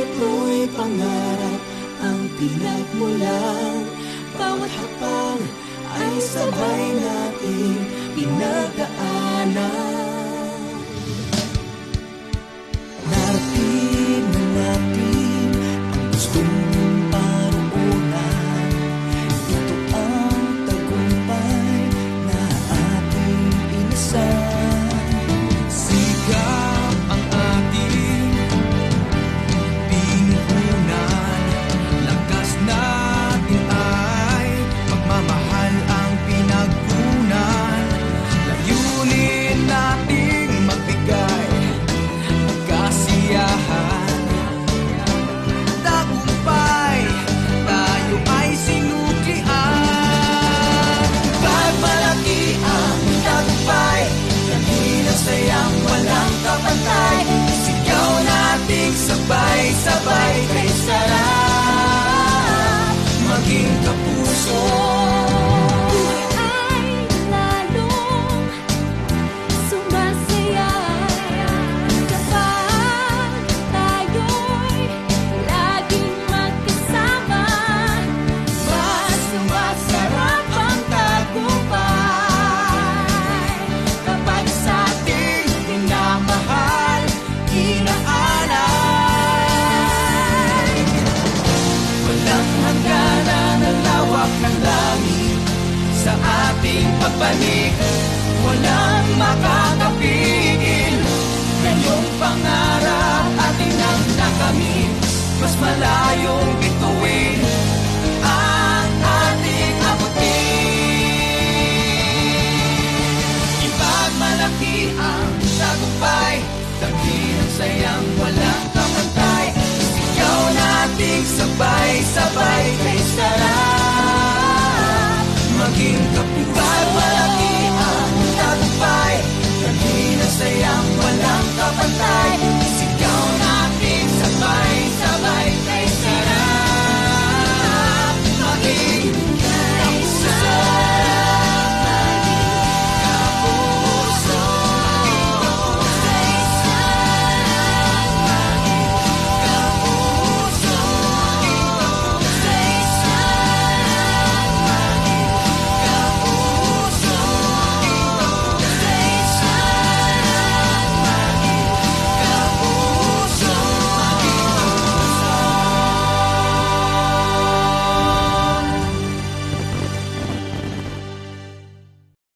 Ito'y pangarap ang pinagmulan. Bawat hakbang ay sabay nating pinagdaanan. Narating na natin ang gustong paroonan. Ito ang tagumpay na ating inasal. Sikap ang ating pinuhunan. Lakas natin ay pagmamahal ang pinagkunan. Layunin nating magbigay ng kasiyahan. Tagumpay, tayo ay sinuklian. Pagmalaki ang tagumpay, dakilang sayang walang kapantay. Sigaw nating sabay-sabay kay sarap maging kapuso. Buhay ay lalong sumasaya kapag tayo'y laging magkasama. Mas sumasarap ang tagumpay kapag sa ating minamahal, inaalay. Walang hangganan ang lawak ng langit sa ating pagbalik. Walang makakapigil. Ngayong pangarap ating nang nakamit. Mas malayong bituin ang ating abutin. Ipagmalaki ang tagumpay, dakilang sayang walang kapantay. Sigaw nating sabay-sabay